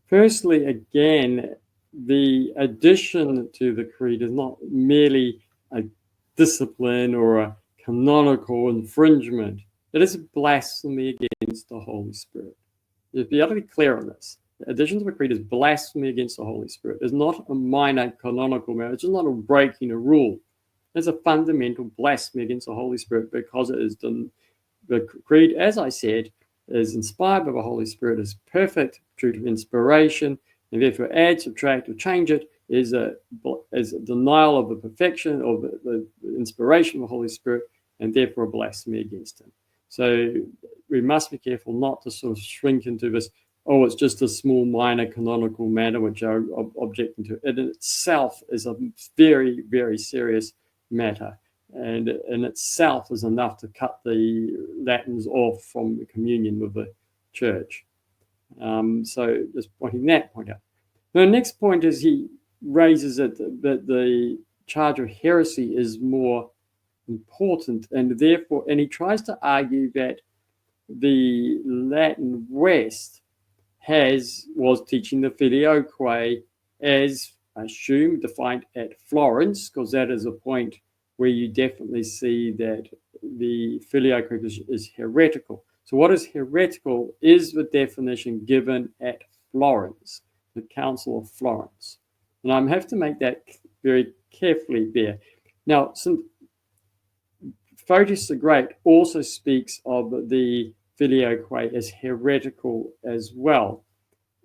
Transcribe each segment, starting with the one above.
Firstly, again, the addition to the creed is not merely a discipline or a canonical infringement. It is blasphemy against the Holy Spirit. You have to be clear on this. The addition to the creed is blasphemy against the Holy Spirit. It's not a minor canonical matter. It's not a breaking a rule. It's a fundamental blasphemy against the Holy Spirit, because it is the creed, as I said, is inspired by the Holy Spirit, is perfect, true to inspiration, and therefore add, subtract, or change it is a denial of the perfection of the inspiration of the Holy Spirit, and therefore a blasphemy against him. So we must be careful not to sort of shrink into this, oh, it's just a small minor canonical matter which are objecting to. It in itself is a very, very serious matter, and in itself is enough to cut the Latins off from the communion with the church. So just pointing that point out. The next point is he raises it that the charge of heresy is more important, and therefore, and he tries to argue that the Latin West was teaching the Filioque as, I assume, defined at Florence, because that is a point where you definitely see that the Filioque is heretical. So what is heretical is the definition given at Florence, the Council of Florence. And I have to make that very carefully there. Now, Photius the Great also speaks of the Filioque as heretical as well.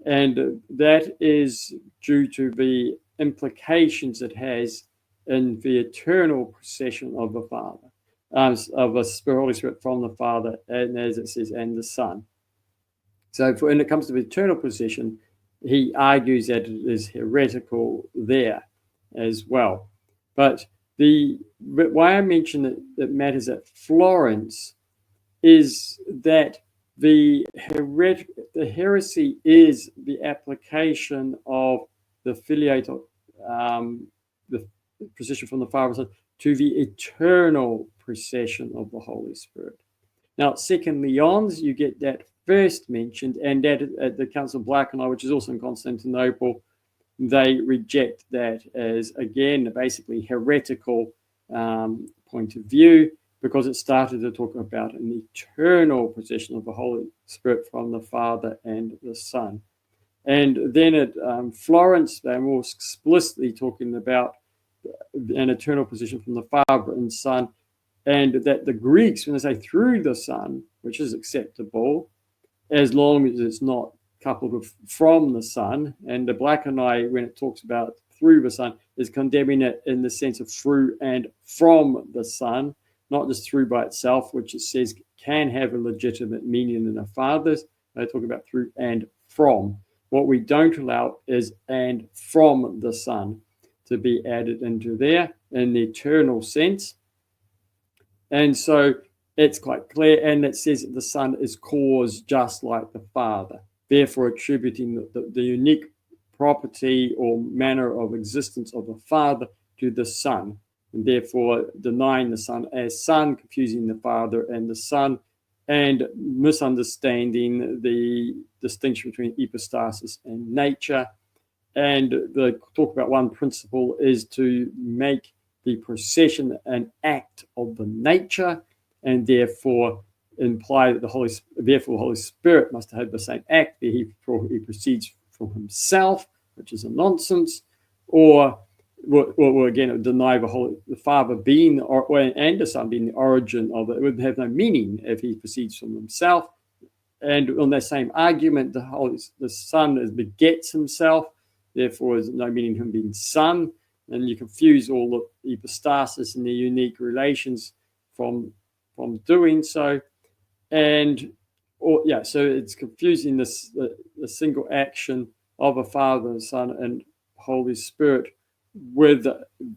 And that is due to the implications it has in the eternal procession of the Father, of the Holy Spirit from the Father, and as it says, and the Son. So when it comes to the eternal procession, he argues that it is heretical there as well. But why I mention that it matters at Florence is that the heresy is the application of the Filioque, the procession from the Father to the eternal procession of the Holy Spirit. Now, second Leons, you get that first mentioned, and that at the Council of Bollinger, which is also in Constantinople, they reject that as, again, basically heretical point of view, because it started to talk about an eternal procession of the Holy Spirit from the Father and the Son. And then at Florence, they're more explicitly talking about an eternal procession from the Father and Son, and that the Greeks, when they say through the Son, which is acceptable, as long as it's not coupled with from the Son, and the Bollinger, when it talks about through the Son, is condemning it in the sense of through and from the Son, not just through by itself, which it says can have a legitimate meaning in the Fathers. They talk about through and from. What we don't allow is and from the Son to be added into there in the eternal sense. And so it's quite clear, and it says that the Son is caused just like the Father, therefore attributing the unique property or manner of existence of the Father to the Son, and therefore denying the Son as Son, confusing the Father and the Son, and misunderstanding the distinction between hypostasis and nature. And the talk about one principle is to make the procession an act of the nature, and therefore imply that the Holy Spirit must have the same act. He proceeds from himself, which is a nonsense, or again deny the Father being and the Son being the origin of it. It would have no meaning if he proceeds from himself. And on that same argument, the Son begets himself, therefore there's no meaning in him being Son, and you confuse all the hypostasis and the unique relations from doing so. So it's confusing the single action of a Father, Son, and Holy Spirit with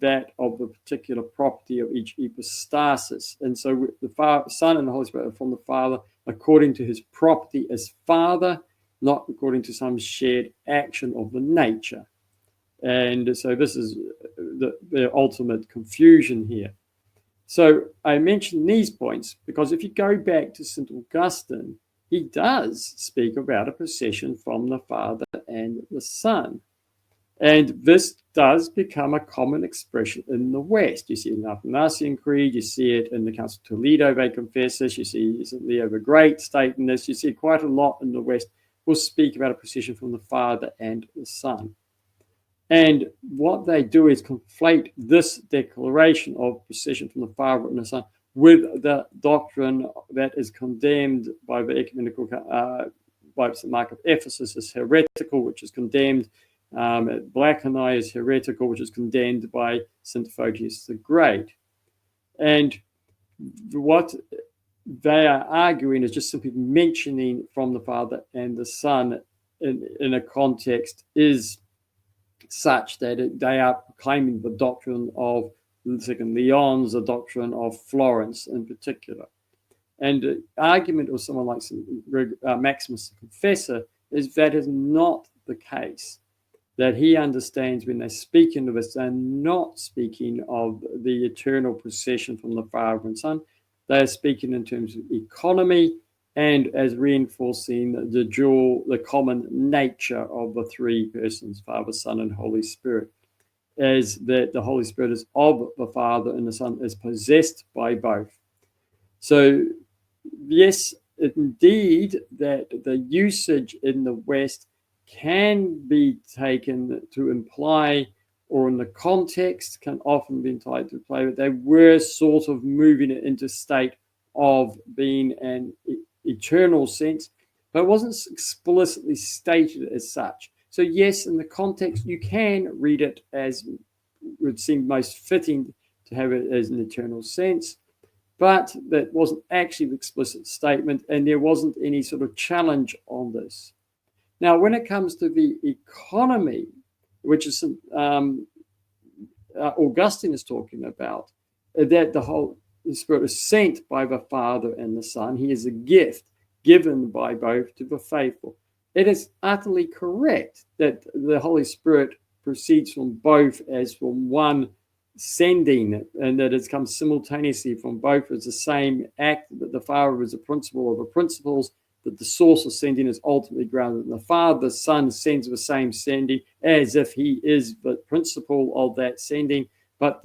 that of the particular property of each hypostasis. And so the Son and the Holy Spirit are from the Father according to his property as Father, not according to some shared action of the nature. And so this is the ultimate confusion here. So I mention these points because if you go back to St. Augustine, he does speak about a procession from the Father and the Son. And this does become a common expression in the West. You see it in the Athanasian Creed, you see it in the Council of Toledo, they confess this, you see Leo the Great stating this, you see it quite a lot in the West, will speak about a procession from the Father and the Son. And what they do is conflate this declaration of procession from the Father and the Son with the doctrine that is condemned by the ecumenical, by St. Mark of Ephesus as heretical, which is condemned. Black and I is heretical, which is condemned by St. Photius the Great. And what they are arguing is just simply mentioning from the Father and the Son in a context is such that they are proclaiming the doctrine of the second Leon's, the doctrine of Florence in particular. And the argument of someone like Maximus the Confessor is that is not the case. That he understands when they speak into this, they're not speaking of the eternal procession from the Father and Son. They are speaking in terms of economy and as reinforcing the common nature of the three persons, Father, Son, and Holy Spirit, as that the Holy Spirit is of the Father and the Son is possessed by both. So, yes, indeed, that the usage in the West can be taken to imply, or in the context can often be implied to play, that they were sort of moving it into state of being an eternal sense, but it wasn't explicitly stated as such. So yes, in the context, you can read it as would seem most fitting to have it as an eternal sense, but that wasn't actually the explicit statement, and there wasn't any sort of challenge on this. Now, when it comes to the economy, which is Augustine is talking about, that the Holy Spirit is sent by the Father and the Son. He is a gift given by both to the faithful. It is utterly correct that the Holy Spirit proceeds from both as from one sending, and that it comes simultaneously from both as the same act, that the Father is a principle of the principles, that the source of sending is ultimately grounded in the Father. The Son sends the same sending as if he is the principle of that sending, but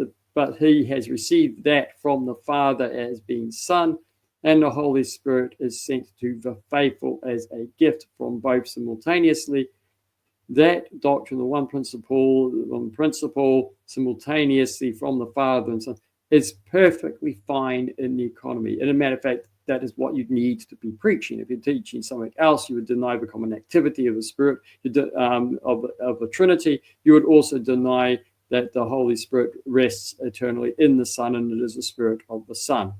he has received that from the Father as being Son, and the Holy Spirit is sent to the faithful as a gift from both simultaneously. That doctrine, the one principle simultaneously from the Father and Son, is perfectly fine in the economy. And as a matter of fact, that is what you need to be preaching. If you're teaching something else, you would deny the common activity of the Spirit, of the Trinity. You would also deny that the Holy Spirit rests eternally in the Son, and it is the Spirit of the Son.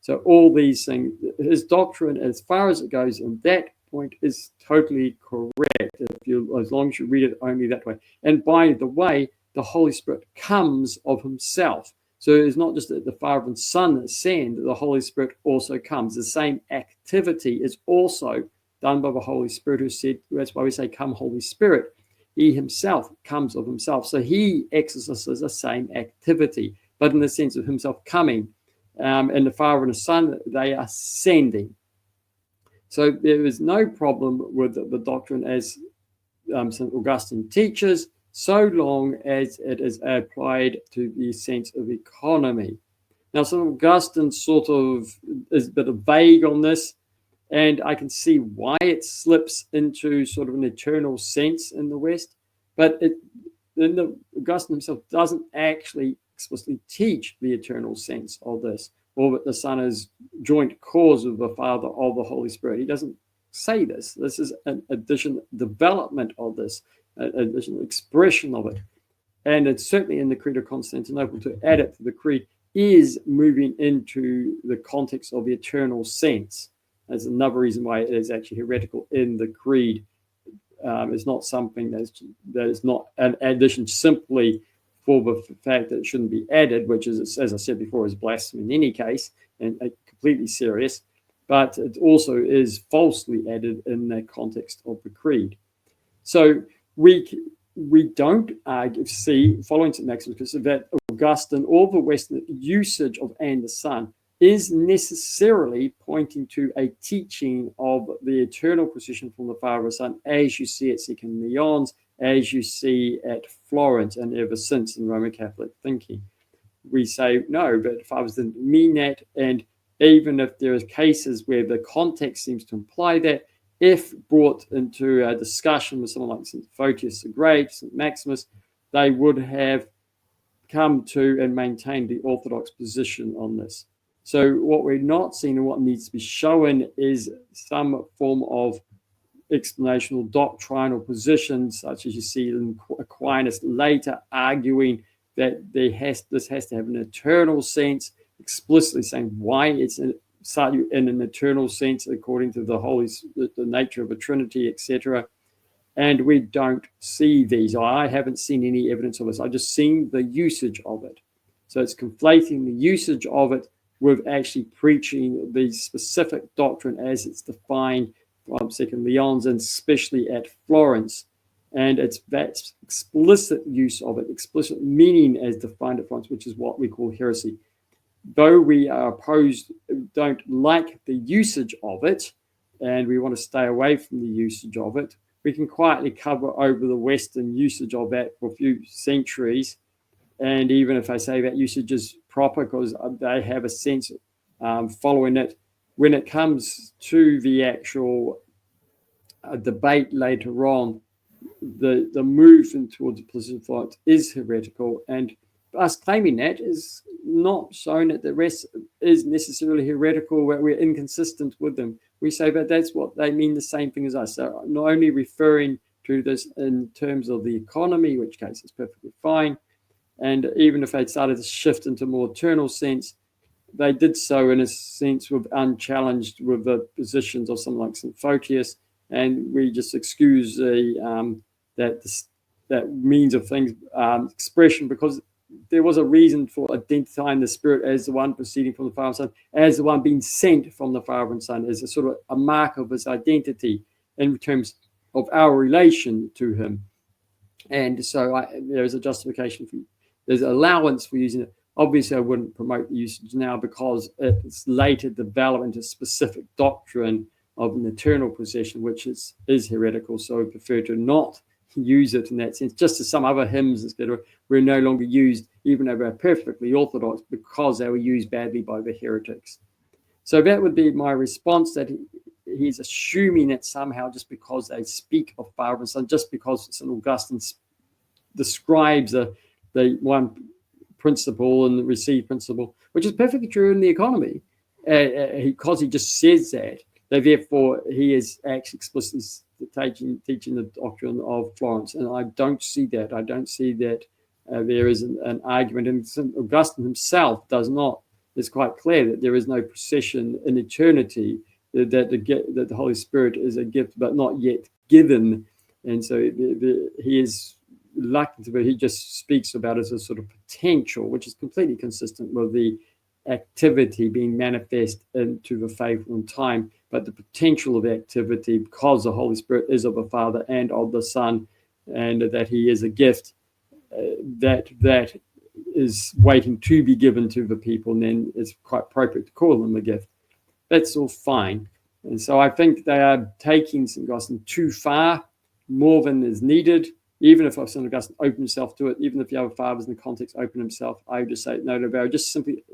So all these things, his doctrine, as far as it goes in that point, is totally correct, as long as you read it only that way. And by the way, the Holy Spirit comes of himself. So it's not just that the Father and Son send, the Holy Spirit also comes. The same activity is also done by the Holy Spirit, who said, that's why we say, come Holy Spirit. He himself comes of himself. So he exercises the same activity, but in the sense of himself coming. And the Father and the Son, they are sending. So there is no problem with the doctrine as St. Augustine teaches, so long as it is applied to the sense of economy. Now, St. Augustine sort of is a bit vague on this, and I can see why it slips into sort of an eternal sense in the West, but Augustine himself doesn't actually explicitly teach the eternal sense of this, or that the Son is joint cause of the Father of the Holy Spirit. He doesn't say this. This is an additional development of this, an additional expression of it. And it's certainly in the Creed of Constantinople. To add it to the Creed is moving into the context of the eternal sense. That's another reason why it is actually heretical in the Creed. It's not something that is not an addition simply for the fact that it shouldn't be added, which is, as I said before, is blasphemy in any case, and completely serious. But it also is falsely added in the context of the Creed. So we don't see, following St. Maximus, that Augustine or the Western usage of and the Son is necessarily pointing to a teaching of the eternal procession from the Father and Son, as you see at Second Lyons, as you see at Florence, and ever since in Roman Catholic thinking. We say, no, but fathers didn't mean that. And even if there are cases where the context seems to imply that, if brought into a discussion with someone like St. Photius the Great, St. Maximus, they would have come to and maintained the Orthodox position on this. So what we're not seeing and what needs to be shown is some form of explanation or doctrinal position, such as you see in Aquinas later arguing that this has to have an eternal sense, explicitly saying why it's in an eternal sense according to the nature of a Trinity, etc. And we don't see these. I haven't seen any evidence of this. I've just seen the usage of it. So it's conflating the usage of it with actually preaching the specific doctrine as it's defined from Second Lyons, and especially at Florence. And it's that explicit use of it, explicit meaning as defined at Florence, which is what we call heresy. Though we are opposed, don't like the usage of it, and we want to stay away from the usage of it, we can quietly cover over the Western usage of that for a few centuries. And even if I say that usage is proper because they have a sense following it, when it comes to the actual debate later on, the movement towards the position of Florence is heretical, and us claiming that is not showing that the rest is necessarily heretical, where we're inconsistent with them. We say that that's what they mean, the same thing as us. So not only referring to this in terms of the economy, which case is perfectly fine, and even if they started to shift into a more eternal sense, they did so in a sense with unchallenged with the positions of someone like St. Photius, and we just excuse that means of things expression, because there was a reason for identifying the Spirit as the one proceeding from the Father and Son, as the one being sent from the Father and Son, as a sort of a mark of his identity in terms of our relation to him. And so there's a justification there's allowance for using it. Obviously, I wouldn't promote the usage now because it's later developed into specific doctrine of an eternal possession, which is heretical. So I prefer to not use it in that sense, just as some other hymns, etc., were no longer used, even though they're perfectly orthodox, because they were used badly by the heretics. So that would be my response, that he's assuming that somehow just because they speak of Father and Son, just because St. Augustine describes the one principle and the received principle, which is perfectly true in the economy, because he just says that therefore he is actually explicitly teaching the doctrine of Florence. And I don't see that. I don't see that there is an argument. And St. Augustine himself does not. It's quite clear that there is no procession in eternity, that the Holy Spirit is a gift but not yet given. And so he is reluctant, but he just speaks about it as a sort of potential, which is completely consistent with the activity being manifest into the faithful in time, but the potential of activity, because the Holy Spirit is of the Father and of the Son, and that he is a gift that is waiting to be given to the people, and then it's quite appropriate to call them a gift. That's all fine. And so I think they are taking St. Augustine too far, more than is needed. Even if St. Augustine opened himself to it, even if the other fathers in the context open himself, I would just say, no, they're just simply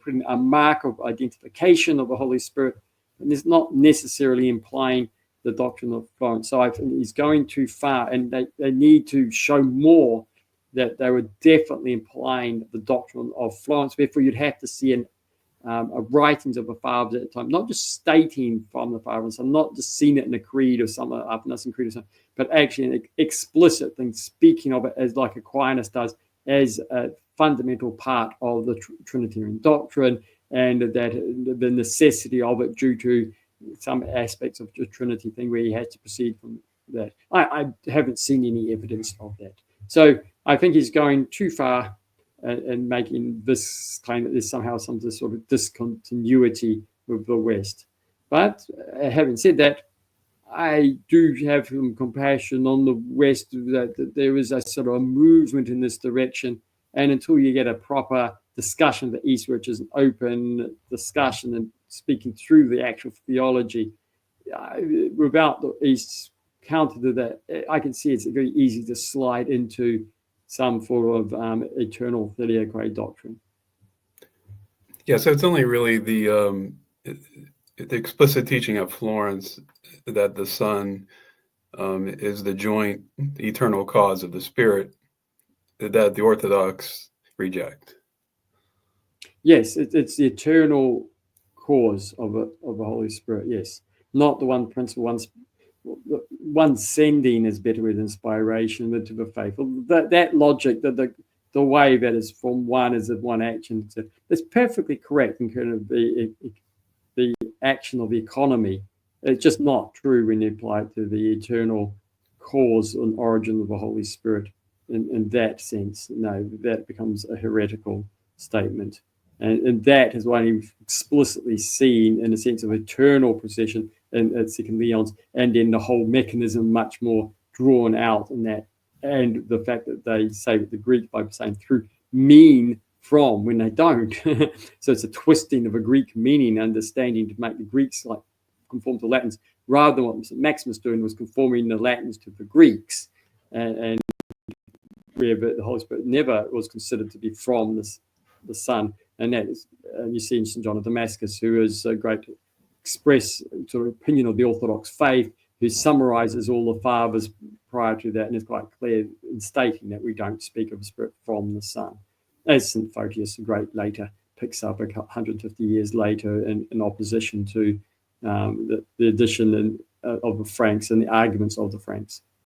putting a mark of identification of the Holy Spirit, and it's not necessarily implying the doctrine of Florence. So I think he's going too far, and they need to show more that they were definitely implying the doctrine of Florence. Therefore, you'd have to see writings of the fathers at the time, not just stating from the Father and Son, not just seeing it in a creed or some Athanasian creed or something, but actually an explicit thing, speaking of it as like Aquinas does, as a fundamental part of the Trinitarian doctrine, and that the necessity of it due to some aspects of the Trinity thing where he has to proceed from that. I haven't seen any evidence of that. So I think he's going too far and making this claim that there's somehow some sort of discontinuity with the West. But having said that, I do have some compassion on the West, that there is a sort of a movement in this direction, And until you get a proper discussion of the East, which is an open discussion and speaking through the actual theology, without the East's counter to that, I can see it's very easy to slide into some form of eternal Filioque doctrine. Yeah, so it's only really the explicit teaching of Florence that the Son is the joint eternal cause of the Spirit that the Orthodox reject. Yes, it's the eternal cause of the Holy Spirit. Yes, not the one principle. One sending is better with inspiration than to the faithful. That logic, the way that is from one is of one action. It's perfectly correct in kind of the action of the economy. It's just not true when you apply it to the eternal cause and origin of the Holy Spirit. In that sense, no, that becomes a heretical statement. And that is why you've explicitly seen in a sense of eternal procession in Second Leon's, and then the whole mechanism much more drawn out in that. And the fact that they say with the Greek by saying through mean from when they don't. So it's a twisting of a Greek meaning understanding to make the Greeks like conform to Latins, rather than what Maximus doing was conforming the Latins to the Greeks, and where the Holy Spirit never was considered to be from the Son. And that is, you see in St. John of Damascus, who is a great express sort of opinion of the Orthodox faith, who summarizes all the fathers prior to that and is quite clear in stating that we don't speak of the Spirit from the Son. As St. Photius, a great later, picks up 150 years later in opposition to the addition of the Franks and the arguments of the Franks.